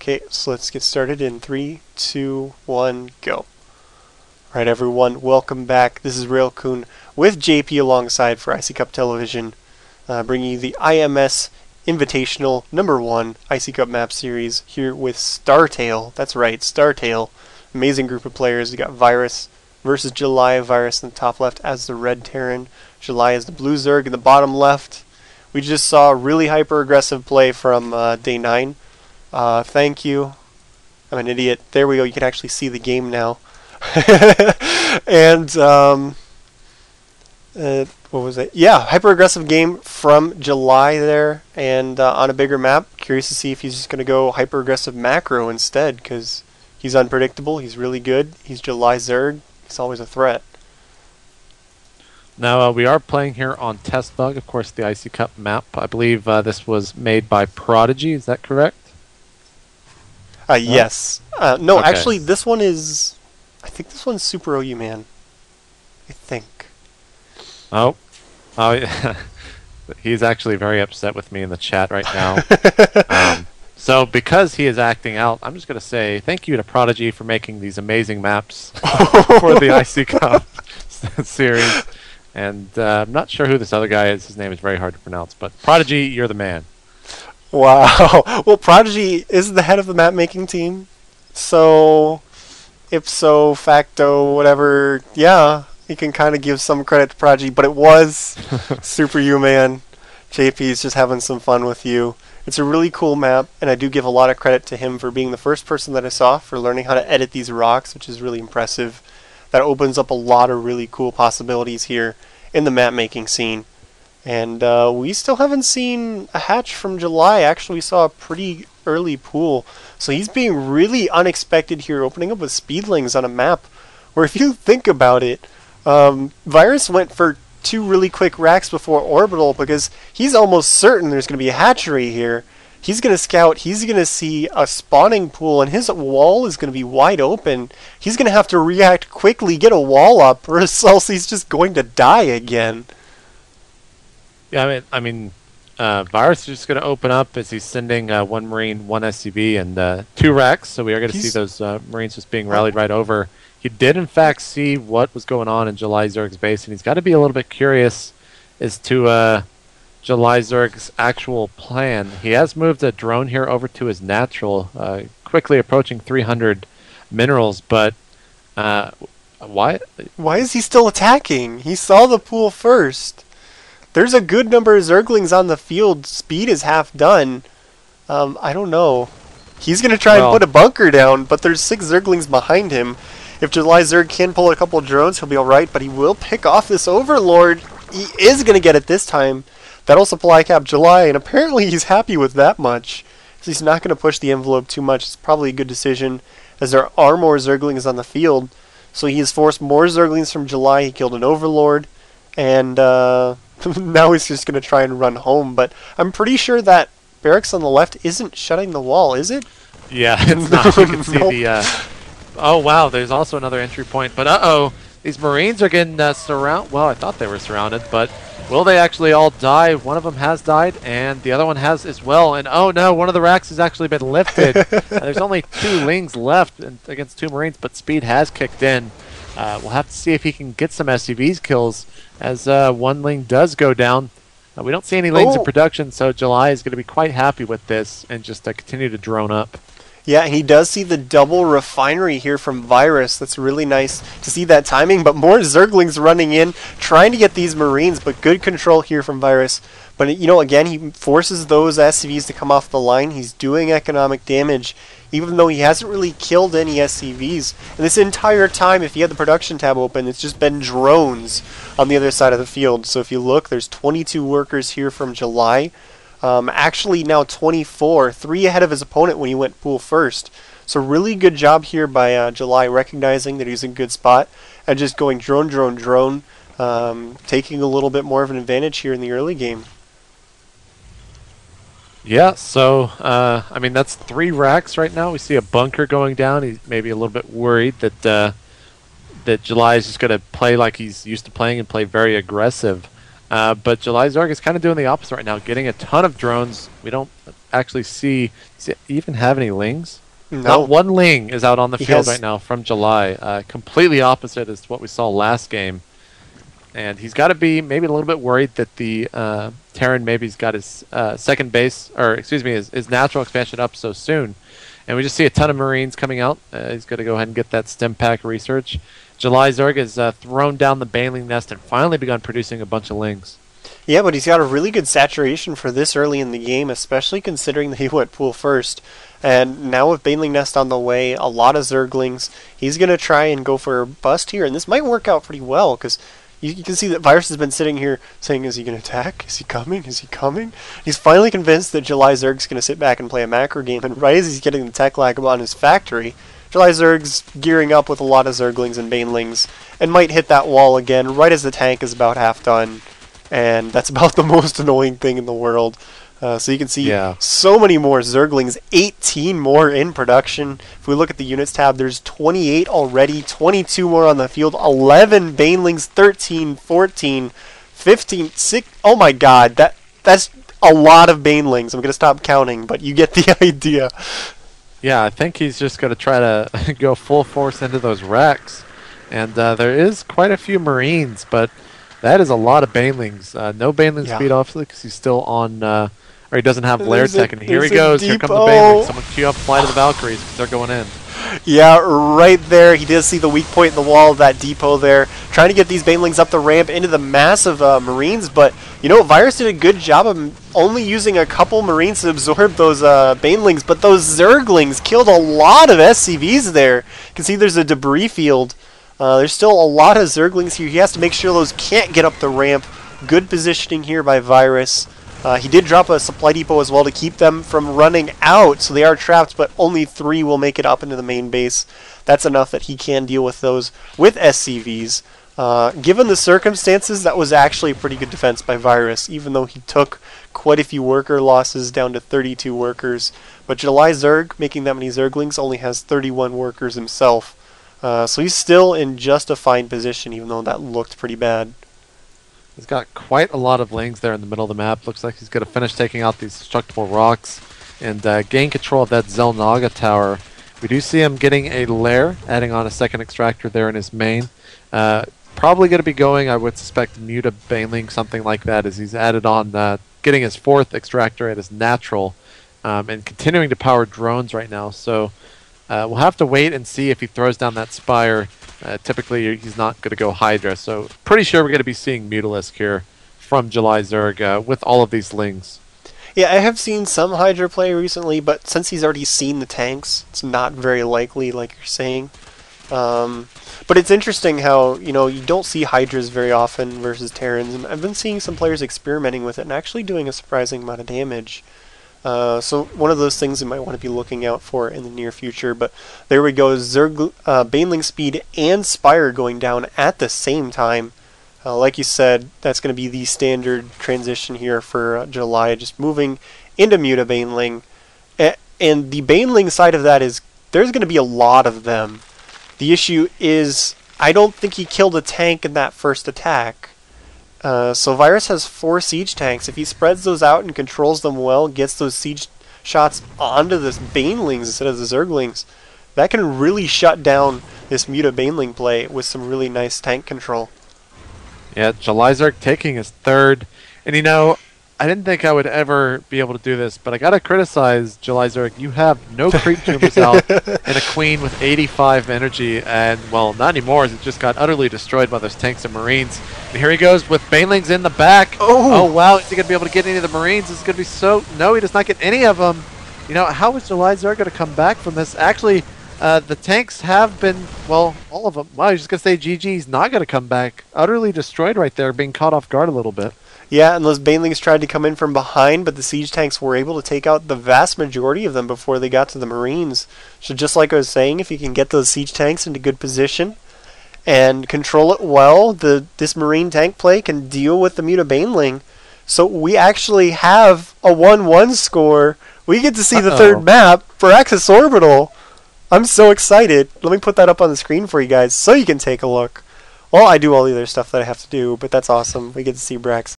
Okay, so let's get started in 3, 2, 1, go. Alright everyone, welcome back. This is Railcoon with JP alongside for IC Cup Television, bringing you the IMS Invitational #1 IC Cup map series here with STartale. That's right, STartale. Amazing group of players. We got Virus versus July. Virus in the top left as the red Terran. July is the blue Zerg in the bottom left. We just saw a really hyper-aggressive play from day 9. Thank you. I'm an idiot. There we go. You can actually see the game now. And what was it? Yeah, hyper-aggressive game from July there, and on a bigger map. Curious to see if he's just going to go hyper-aggressive macro instead, because he's unpredictable. He's really good. He's July Zerg. He's always a threat. Now, we are playing here on Test Bug, of course, the IC Cup map. I believe this was made by Prodigy, is that correct? Yes. No, Okay. actually, this one is... I think this one's Super OU Man. I think. Oh, yeah. He's actually very upset with me in the chat right now. So, because he is acting out, I'm just going to say thank you to Prodigy for making these amazing maps for the IC Cup series. And I'm not sure who this other guy is. His name is very hard to pronounce. But Prodigy, you're the man. Wow. Well, Prodigy is the head of the map making team. So, ipso facto, whatever, yeah, you can kind of give some credit to Prodigy. But it was Super U-Man. JP's just having some fun with you. It's a really cool map, and I do give a lot of credit to him for being the first person that I saw for learning how to edit these rocks, which is really impressive. That opens up a lot of really cool possibilities here in the map making scene. And we still haven't seen a hatch from July. Actually, we saw a pretty early pool. So he's being really unexpected here, opening up with speedlings on a map where, if you think about it, Virus went for 2 really quick racks before Orbital because he's almost certain there's going to be a hatchery here. He's going to scout, he's going to see a spawning pool, and his wall is going to be wide open. He's going to have to react quickly, get a wall up, or else he's just going to die again. Yeah, Virus is just going to open up as he's sending 1 Marine, 1 SCV, and 2 racks. So we are going to see those Marines just being rallied right over. He did, in fact, see what was going on in July Zerg's base, and he's got to be a little bit curious as to July Zerg's actual plan. He has moved a drone here over to his natural, quickly approaching 300 minerals, but why? Why is he still attacking? He saw the pool first. There's a good number of Zerglings on the field. Speed is half done. I don't know. He's going to try and put a bunker down, but there's 6 Zerglings behind him. If July Zerg can pull a couple of drones, he'll be alright, but he will pick off this Overlord. He is going to get it this time. That'll supply cap July, and apparently he's happy with that much. So he's not going to push the envelope too much. It's probably a good decision, as there are more Zerglings on the field. So he has forced more Zerglings from July. He killed an Overlord, and now he's just going to try and run home. But I'm pretty sure that barracks on the left isn't shutting the wall, is it? Yeah, it's not. You can see the... Oh, wow, there's also another entry point. But, uh-oh, these Marines are getting surrounded. Well, I thought they were surrounded, but will they actually all die? One of them has died, and the other one has as well. And, oh, no, one of the racks has actually been lifted. There's only 2 Lings left against 2 Marines, but speed has kicked in. We'll have to see if he can get some SCVs kills as 1 Ling does go down. We don't see any Lings in production, so July is going to be quite happy with this and just continue to drone up. Yeah, and he does see the double refinery here from Virus. That's really nice to see that timing, but more Zerglings running in, trying to get these Marines, but good control here from Virus. But, you know, again, he forces those SCVs to come off the line. He's doing economic damage, even though he hasn't really killed any SCVs. And this entire time, if you had the production tab open, it's just been drones on the other side of the field. So if you look, there's 22 workers here from July. Actually now 24, 3 ahead of his opponent when he went pool first. So really good job here by July, recognizing that he's in a good spot and just going drone, drone, drone, taking a little bit more of an advantage here in the early game. Yeah, so, that's 3 racks right now. We see a bunker going down. He's maybe a little bit worried that that July is just going to play like he's used to playing and play very aggressive. But July Zerg is kind of doing the opposite right now, getting a ton of drones. We don't actually see. Does he even have any Lings? No. Not one Ling is out on the He field has- right now from July. Completely opposite as what we saw last game. And he's got to be maybe a little bit worried that the Terran maybe's got his second base, or excuse me, his natural expansion up so soon. And we just see a ton of Marines coming out. He's got to go ahead and get that stem pack research. July Zerg has thrown down the Baneling nest and finally begun producing a bunch of Lings. Yeah, but he's got a really good saturation for this early in the game, especially considering that he went pool first. And now with Baneling Nest on the way, a lot of Zerglings, he's going to try and go for a bust here. And this might work out pretty well, because you can see that Virus has been sitting here saying, is he going to attack? Is he coming? Is he coming? He's finally convinced that July Zerg's going to sit back and play a macro game. And right as he's getting the tech lag on his factory, July Zerg's gearing up with a lot of Zerglings and Banelings, and might hit that wall again right as the tank is about half done. And that's about the most annoying thing in the world. So you can see so many more Zerglings, 18 more in production. If we look at the units tab, there's 28 already, 22 more on the field, 11 Banelings, 13, 14, 15, 6. Oh my god, that's a lot of Banelings. I'm going to stop counting, but you get the idea. Yeah, I think he's just going to try to go full force into those wrecks. And there is quite a few Marines, but that is a lot of Banelings. No Baneling speed, obviously, because he's still on, or he doesn't have Lair Tech. And here he goes. Here come the Banelings. Someone queue up Flight of the Valkyries, because they're going in. Yeah, right there. He does see the weak point in the wall of that depot there. Trying to get these Banelings up the ramp into the massive Marines. But, you know, Virus did a good job of only using a couple Marines to absorb those Banelings. But those Zerglings killed a lot of SCVs there. You can see there's a debris field. There's still a lot of Zerglings here. He has to make sure those can't get up the ramp. Good positioning here by Virus. He did drop a supply depot as well to keep them from running out, so they are trapped, but only 3 will make it up into the main base. That's enough that he can deal with those with SCVs. Given the circumstances, that was actually a pretty good defense by Virus, even though he took quite a few worker losses down to 32 workers. But July Zerg, making that many Zerglings, only has 31 workers himself. So he's still in just a fine position, even though that looked pretty bad. He's got quite a lot of Lings there in the middle of the map. Looks like he's going to finish taking out these destructible rocks and gain control of that Zelnaga tower. We do see him getting a lair, adding on a second extractor there in his main. Probably going to be going, I would suspect, Muta Baneling, something like that, as he's added on getting his 4th extractor at his natural and continuing to power drones right now. So we'll have to wait and see if he throws down that Spire. Typically, he's not going to go Hydra, so pretty sure we're going to be seeing Mutalisk here from July Zerg with all of these Lings. Yeah, I have seen some Hydra play recently, but since he's already seen the tanks, it's not very likely, like you're saying. But it's interesting how, you know, you don't see Hydras very often versus Terrans, and I've been seeing some players experimenting with it and actually doing a surprising amount of damage. So one of those things you might want to be looking out for in the near future. But there we go, Zerg, Baneling speed and Spire going down at the same time. Like you said, that's going to be the standard transition here for July, just moving into Muta Baneling. And the Baneling side of that is, there's going to be a lot of them. The issue is, I don't think he killed a tank in that first attack. So Virus has 4 siege tanks. If he spreads those out and controls them well, gets those siege shots onto the Banelings instead of the Zerglings, that can really shut down this Muta Baneling play with some really nice tank control. Yeah, July Zerg taking his 3rd. And you know, I didn't think I would ever be able to do this, but I gotta criticize July Zerg. You have no creep tumors out and a queen with 85 energy, and well, not anymore, as it just got utterly destroyed by those tanks and Marines. And here he goes with Banelings in the back. Oh wow, is he gonna be able to get any of the Marines? It's gonna be so... No, he does not get any of them. You know, how is July Zerg gonna come back from this? Actually, the tanks have been, well, all of them. Wow, he's just gonna say GG. He's not gonna come back. Utterly destroyed right there, being caught off guard a little bit. Yeah, and those Banelings tried to come in from behind, but the siege tanks were able to take out the vast majority of them before they got to the Marines. So just like I was saying, if you can get those siege tanks into good position and control it well, this Marine tank play can deal with the Muta Baneling. So we actually have a 1-1 score. We get to see the 3rd map for Axis Orbital. I'm so excited. Let me put that up on the screen for you guys so you can take a look. Well, I do all the other stuff that I have to do, but that's awesome. We get to see Brax.